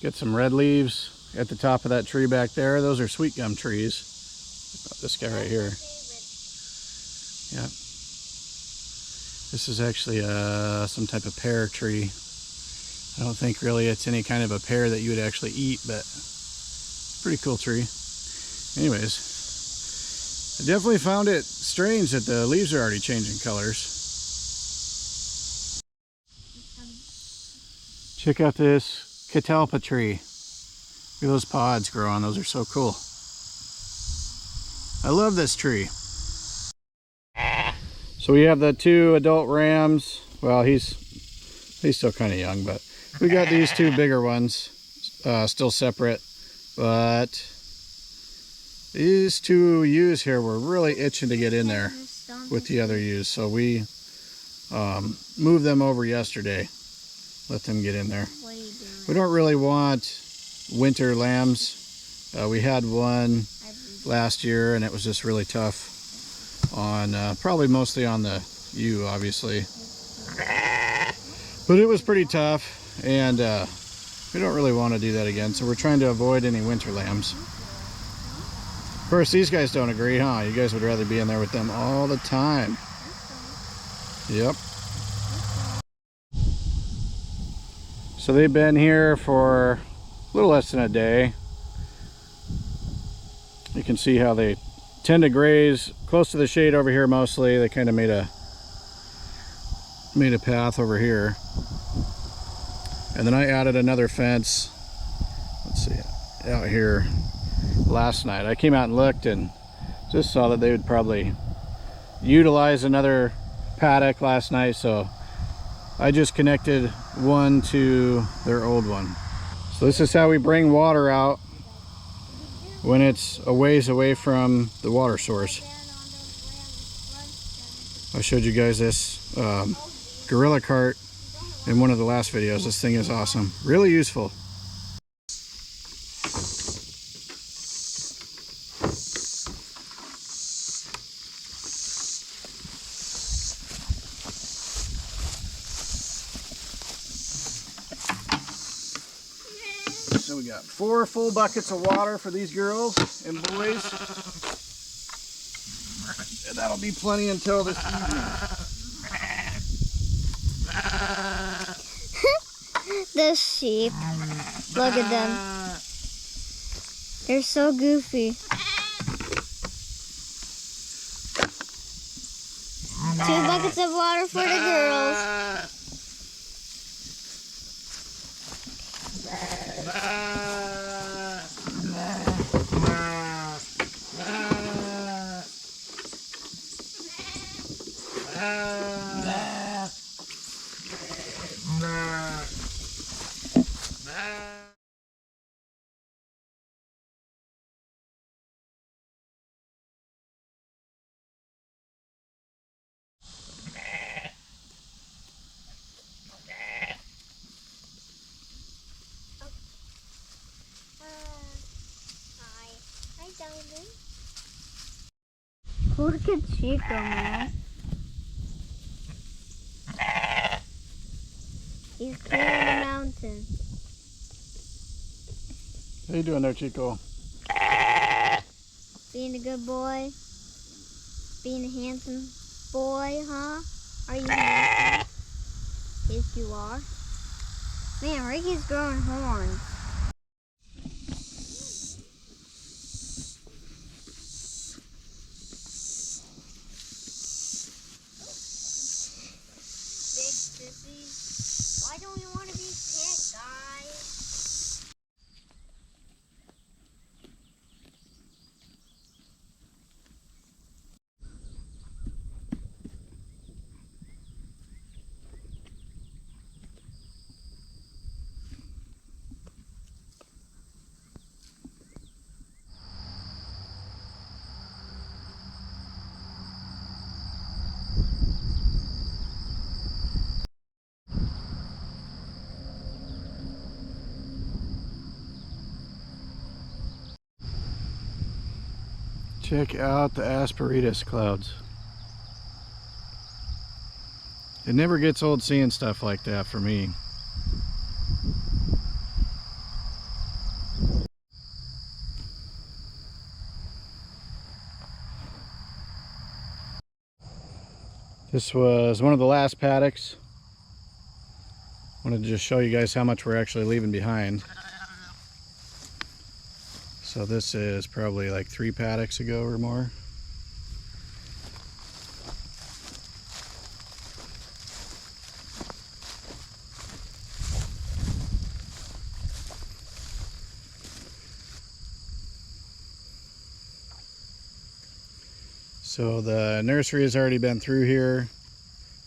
Get some red leaves at the top of that tree back there. Those are sweet gum trees. This guy right here. Yeah. This is actually some type of pear tree. I don't think really it's any kind of a pear that you would actually eat, but pretty cool tree. Anyways, I definitely found it strange that the leaves are already changing colors. Check out this catalpa tree. Look at those pods growing. Those are so cool. I love this tree. So we have the 2 adult rams. Well, he's still kind of young, but we got these 2 bigger ones still separate. But these 2 ewes here were really itching to get in there with the other ewes. So we moved them over yesterday. Let them get in there. What are you doing? We don't really want winter lambs. We had one last year and it was just really tough on probably mostly on the ewe, obviously, but it was pretty tough, and we don't really want to do that again, so we're trying to avoid any winter lambs. Of course, these guys don't agree, huh? You guys would rather be in there with them all the time. Yep. So they've been here for a little less than a day. You can see how they tend to graze close to the shade over here mostly. They kind of made a path over here. And then I added another fence, let's see, out here last night. I came out and looked and just saw that they would probably utilize another paddock last night, so I just connected one to their old one. So this is how we bring water out when it's a ways away from the water source. I showed you guys this gorilla cart in one of the last videos. This thing is awesome, really useful. So we got 4 full buckets of water for these girls and boys. And that'll be plenty until this evening. The sheep. Look at them. They're so goofy. 2 buckets of water for the girls. Look at Chico, man. He's clearing the mountain. How you doing there, Chico? Being a good boy? Being a handsome boy, huh? Are you handsome? Yes, you are. Man, Ricky's growing horns. Why don't we want to be pet, guys? Check out the asperitas clouds. It never gets old seeing stuff like that for me. This was one of the last paddocks. Wanted to just show you guys how much we're actually leaving behind. So this is probably like 3 paddocks ago or more. So the nursery has already been through here.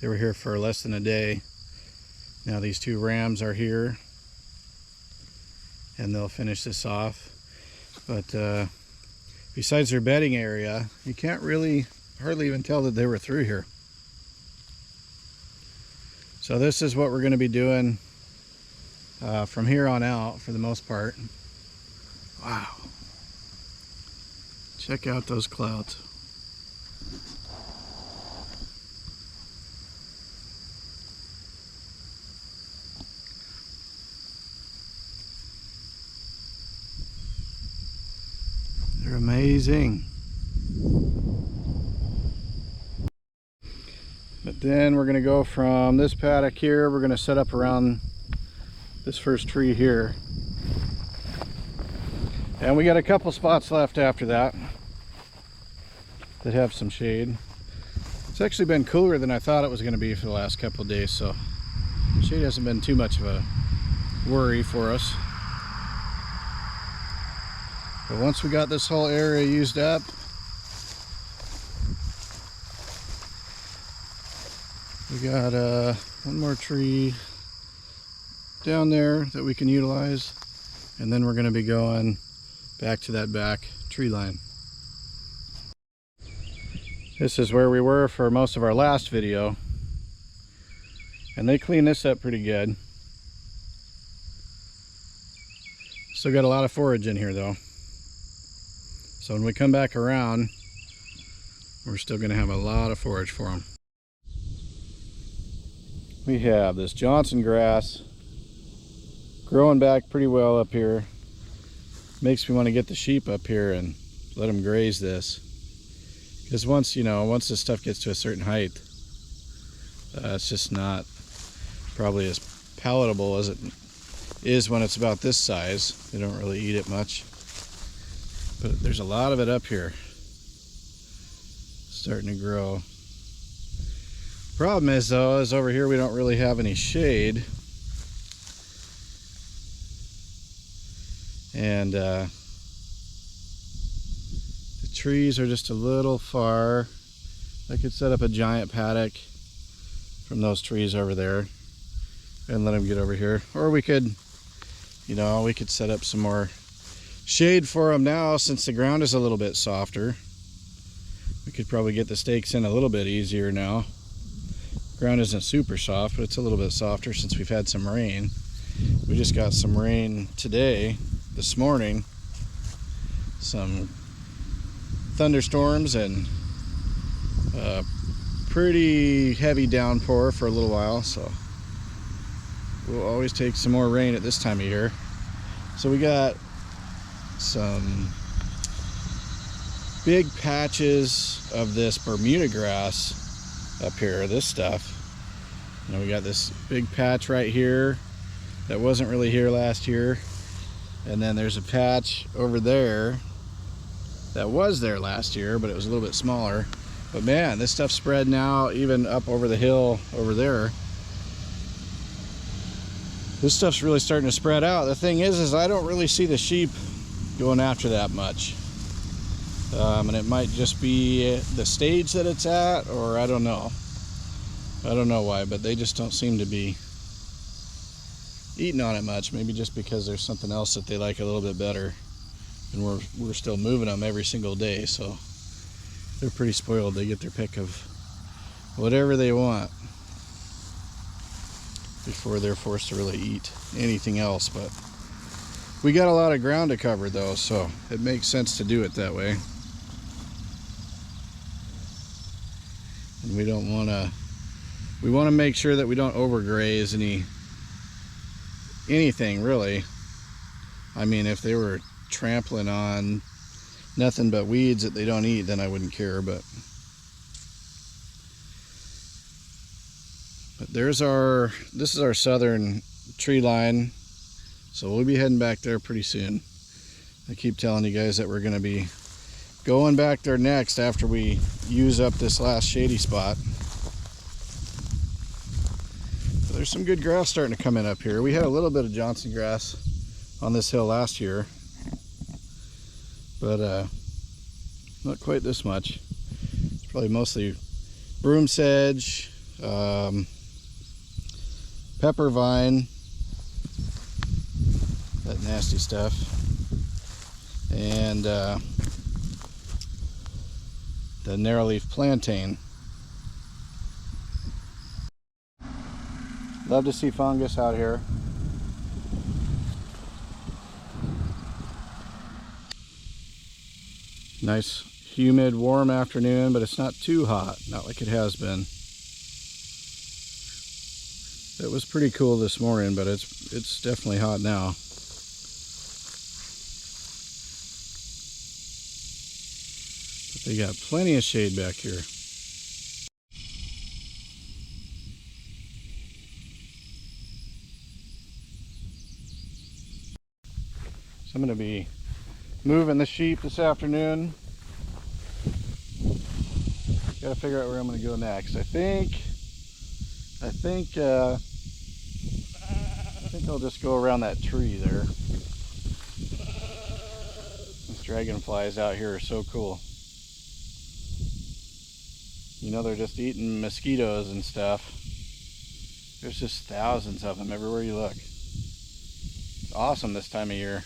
They were here for less than a day. Now these 2 rams are here and they'll finish this off. But besides their bedding area, you can't really hardly even tell that they were through here. So this is what we're going to be doing from here on out for the most part. Wow. Check out those clouds. They're amazing. But then we're going to go from this paddock here, we're going to set up around this first tree here. And we got a couple spots left after that that have some shade. It's actually been cooler than I thought it was going to be for the last couple of days, so shade hasn't been too much of a worry for us. But once we got this whole area used up, we got one more tree down there that we can utilize, and then we're going to be going back to that back tree line. This is where we were for most of our last video, and they cleaned this up pretty good. Still got a lot of forage in here though. So when we come back around, we're still going to have a lot of forage for them. We have this Johnson grass growing back pretty well up here. Makes me want to get the sheep up here and let them graze this. Because once this stuff gets to a certain height, it's just not probably as palatable as it is when it's about this size. They don't really eat it much. But there's a lot of it up here starting to grow. Problem is though, is over here we don't really have any shade. And the trees are just a little far. I could set up a giant paddock from those trees over there and let them get over here. Or we could, we could set up some more shade for them now since the ground is a little bit softer. We could probably get the stakes in a little bit easier now. Ground isn't super soft, but it's a little bit softer since we've had some rain. We just got some rain today, this morning. Some thunderstorms and pretty heavy downpour for a little while, so we'll always take some more rain at this time of year. So we got some big patches of this Bermuda grass up here, this stuff. We got this big patch right here that wasn't really here last year, and then there's a patch over there that was there last year, but it was a little bit smaller. But man, this stuff spread now even up over the hill over there. This stuff's really starting to spread out. The thing is I don't really see the sheep going after that much. And it might just be the stage that it's at, or I don't know. I don't know why, but they just don't seem to be eating on it much. Maybe just because there's something else that they like a little bit better. And we're still moving them every single day, so they're pretty spoiled. They get their pick of whatever they want before they're forced to really eat anything else. But we got a lot of ground to cover though, so it makes sense to do it that way. And we don't want to, we want to make sure that we don't overgraze anything really. I mean, if they were trampling on nothing but weeds that they don't eat, then I wouldn't care, but this is our southern tree line, so we'll be heading back there pretty soon. I keep telling you guys that we're going to be going back there next after we use up this last shady spot. But there's some good grass starting to come in up here. We had a little bit of Johnson grass on this hill last year, but not quite this much. It's probably mostly broomsedge, pepper vine, that nasty stuff, and the narrowleaf plantain. Love to see fungus out here. Nice humid warm afternoon, but it's not too hot, not like it has been. It was pretty cool this morning, but it's definitely hot now. But they got plenty of shade back here. So I'm going to be moving the sheep this afternoon. Got to figure out where I'm going to go next. I think I'll just go around that tree there. These dragonflies out here are so cool. You know, they're just eating mosquitoes and stuff. There's just thousands of them everywhere you look. It's awesome this time of year.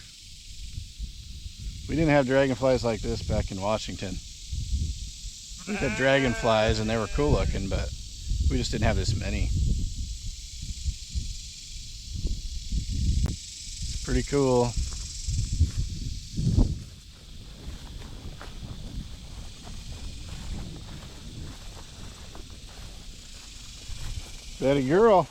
We didn't have dragonflies like this back in Washington. We had dragonflies and they were cool looking, but we just didn't have this many. It's pretty cool. Betty girl.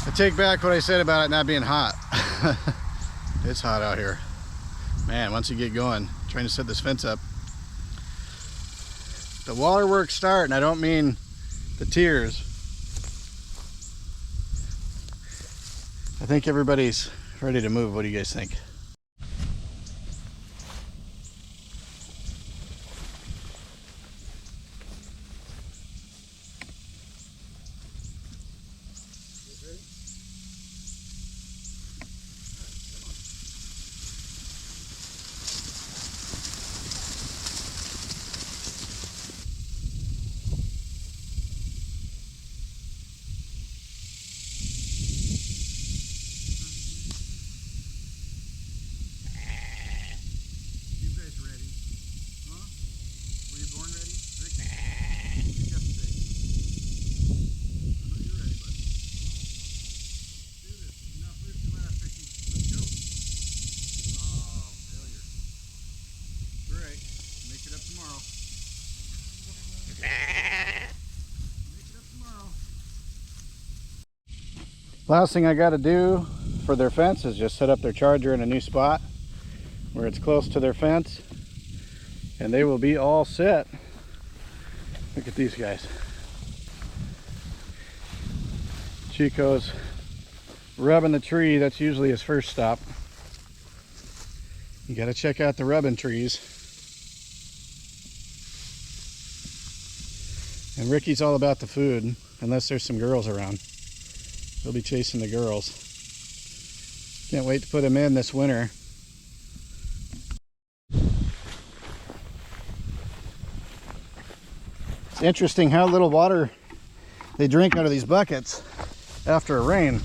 I take back what I said about it not being hot. It's hot out here. Man, once you get going, trying to set this fence up. The waterworks start, and I don't mean the tears. I think everybody's ready to move. What do you guys think? Last thing I got to do for their fence is just set up their charger in a new spot where it's close to their fence, and they will be all set. Look at these guys. Chico's rubbing the tree. That's usually his first stop. You got to check out the rubbing trees. And Ricky's all about the food, unless there's some girls around. He'll be chasing the girls. Can't wait to put him in this winter. It's interesting how little water they drink out of these buckets after a rain.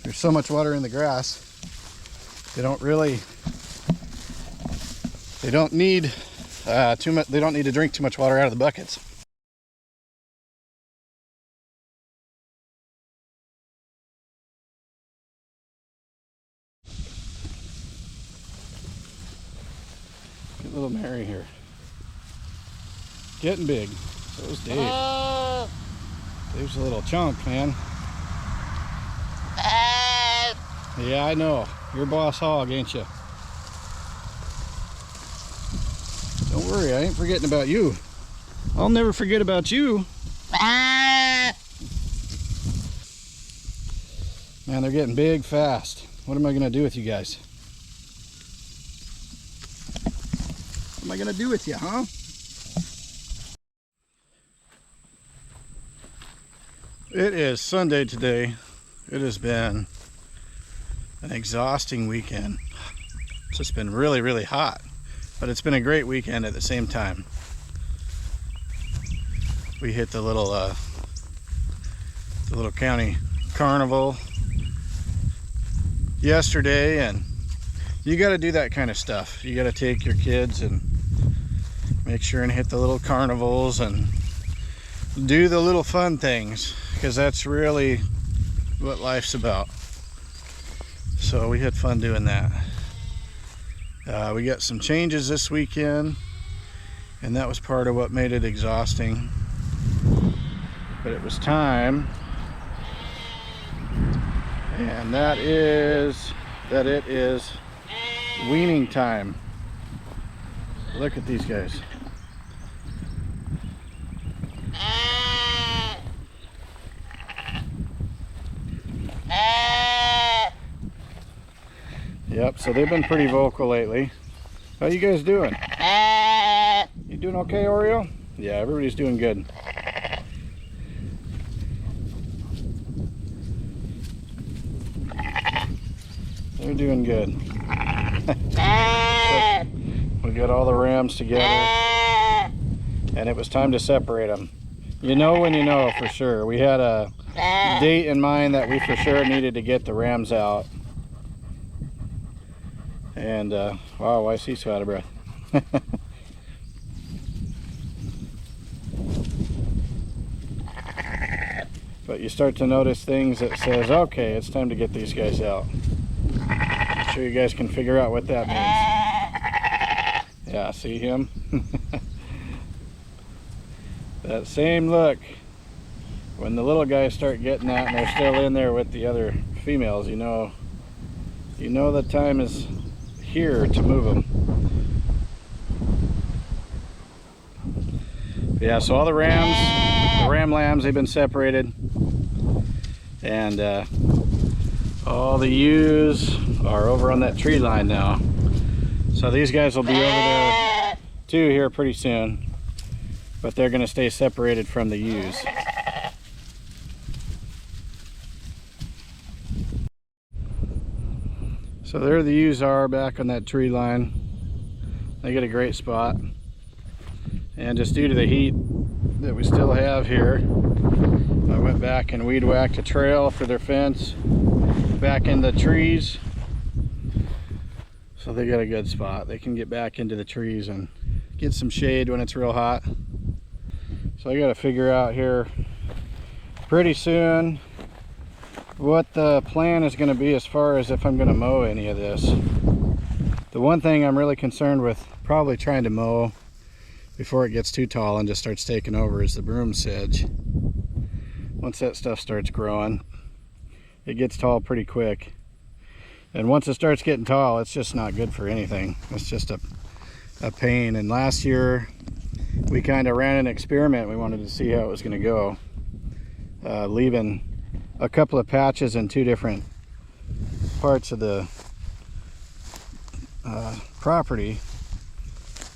There's so much water in the grass. They don't need too much. They don't need to drink too much water out of the buckets. Get little Mary here. Getting big. So is Dave. Dave's a little chunk, man. Yeah, I know. You're boss hog, ain't you? Don't worry, I ain't forgetting about you. I'll never forget about you. Man, they're getting big fast. What am I gonna do with you guys? What am I gonna do with you, huh? It is Sunday today. It has been an exhausting weekend. It's just been really, really hot, but it's been a great weekend at the same time. We hit the little county carnival yesterday, and you got to do that kind of stuff. You got to take your kids and make sure and hit the little carnivals and do the little fun things, because that's really what life's about. So we had fun doing that. We got some changes this weekend, and that was part of what made it exhausting. But it was time, and it is weaning time. Look at these guys. Yep, so they've been pretty vocal lately. How you guys doing? You doing okay, Oreo? Yeah, everybody's doing good. They're doing good. So we got all the rams together, and it was time to separate them. You know when you know for sure. We had a date in mind that we for sure needed to get the rams out. And wow, why is he so out of breath? But you start to notice things that says, okay, it's time to get these guys out. I'm sure you guys can figure out what that means. Yeah, see him? That same look. When the little guys start getting that and they're still in there with the other females, you know the time is here to move them. Yeah, so all the ram lambs, they've been separated, and all the ewes are over on that tree line now. So these guys will be over there too here pretty soon, but they're going to stay separated from the ewes. So there the ewes are back on that tree line. They get a great spot. And just due to the heat that we still have here, I went back and weed whacked a trail for their fence back in the trees. So they got a good spot. They can get back into the trees and get some shade when it's real hot. So I got to figure out here pretty soon what the plan is going to be as far as if I'm going to mow any of this. The one thing I'm really concerned with probably trying to mow before it gets too tall and just starts taking over is the broomsedge. Once that stuff starts growing, it gets tall pretty quick. And once it starts getting tall, it's just not good for anything. It's just a a pain. And last year we kind of ran an experiment. We wanted to see how it was going to go, leaving a couple of patches in two different parts of the property,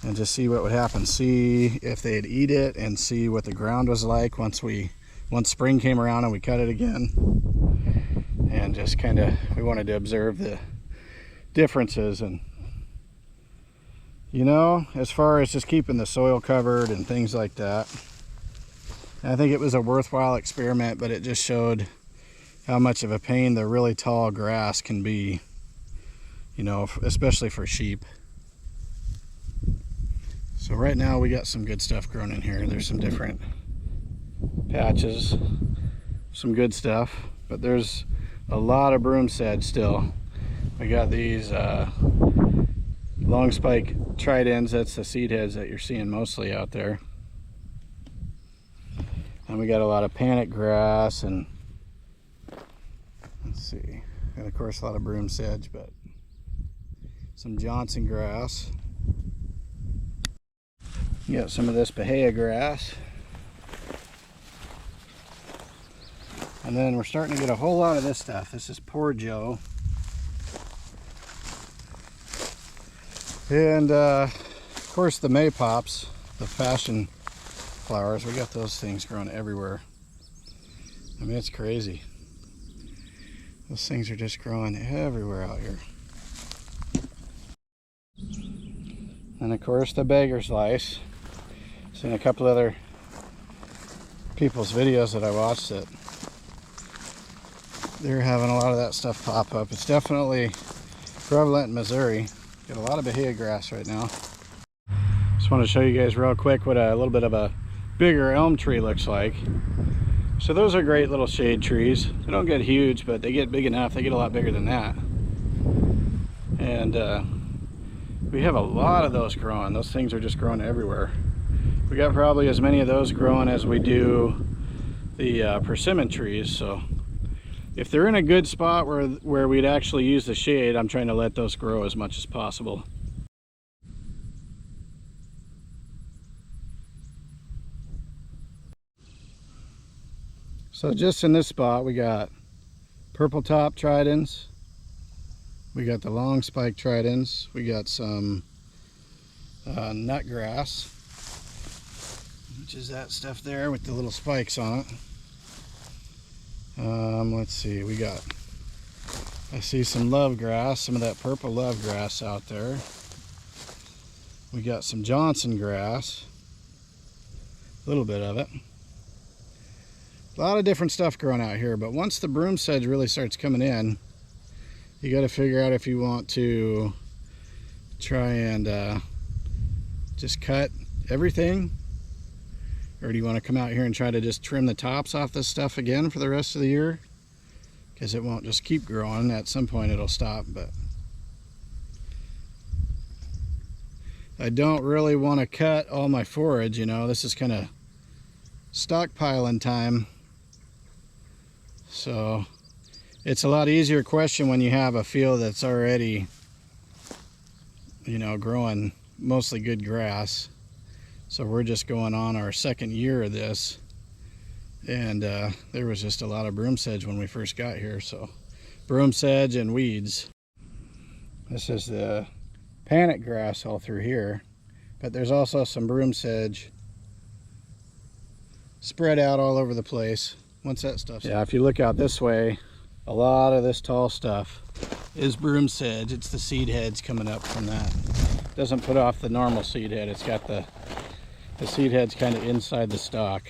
and just see what would happen, see if they'd eat it, and see what the ground was like once spring came around and we cut it again. And just kind of, we wanted to observe the differences. And you know, as far as just keeping the soil covered and things like that, I think it was a worthwhile experiment, but it just showed how much of a pain the really tall grass can be, you know, especially for sheep. So right now we got some good stuff growing in here. There's some different patches, some good stuff, but there's a lot of broomsedge still. We got these long spike tridents. That's the seed heads that you're seeing mostly out there. And we got a lot of panic grass, and let's see, and of course a lot of broomsedge, but some Johnson grass. You got some of this Bahia grass. And then we're starting to get a whole lot of this stuff. This is Poor Joe. And of course the maypops, the passion flowers, we got those things growing everywhere. I mean, it's crazy. Those things are just growing everywhere out here. And of course the beggar's lice. Seen a couple other people's videos that I watched that they're having a lot of that stuff pop up. It's definitely prevalent in Missouri. Got a lot of Bahia grass right now. Just want to show you guys real quick what a little bit of a bigger elm tree looks like. So those are great little shade trees. They don't get huge, but they get big enough. They get a lot bigger than that. And we have a lot of those growing. Those things are just growing everywhere. We got probably as many of those growing as we do the persimmon trees. So if they're in a good spot where we'd actually use the shade, I'm trying to let those grow as much as possible. So just in this spot we got purple top tridents, we got the long spike tridents, we got some nut grass, which is that stuff there with the little spikes on it. Let's see, I see some love grass, some of that purple love grass out there. We got some Johnson grass, a little bit of it. A lot of different stuff growing out here, but once the broomsedge really starts coming in, you got to figure out if you want to try and just cut everything, or do you want to come out here and try to just trim the tops off this stuff again for the rest of the year? Because it won't just keep growing. At some point it'll stop, but I don't really want to cut all my forage, you know. This is kind of stockpiling time. So it's a lot easier question when you have a field that's already, you know, growing mostly good grass. So we're just going on our second year of this, and there was just a lot of broomsedge when we first got here. So broomsedge and weeds. This is the panic grass all through here, but there's also some broomsedge spread out all over the place. Once that stuff's, yeah, if you look out this way, a lot of this tall stuff is broomsedge. It's the seed heads coming up from that. It doesn't put off the normal seed head. It's got the seed heads kind of inside the stalk.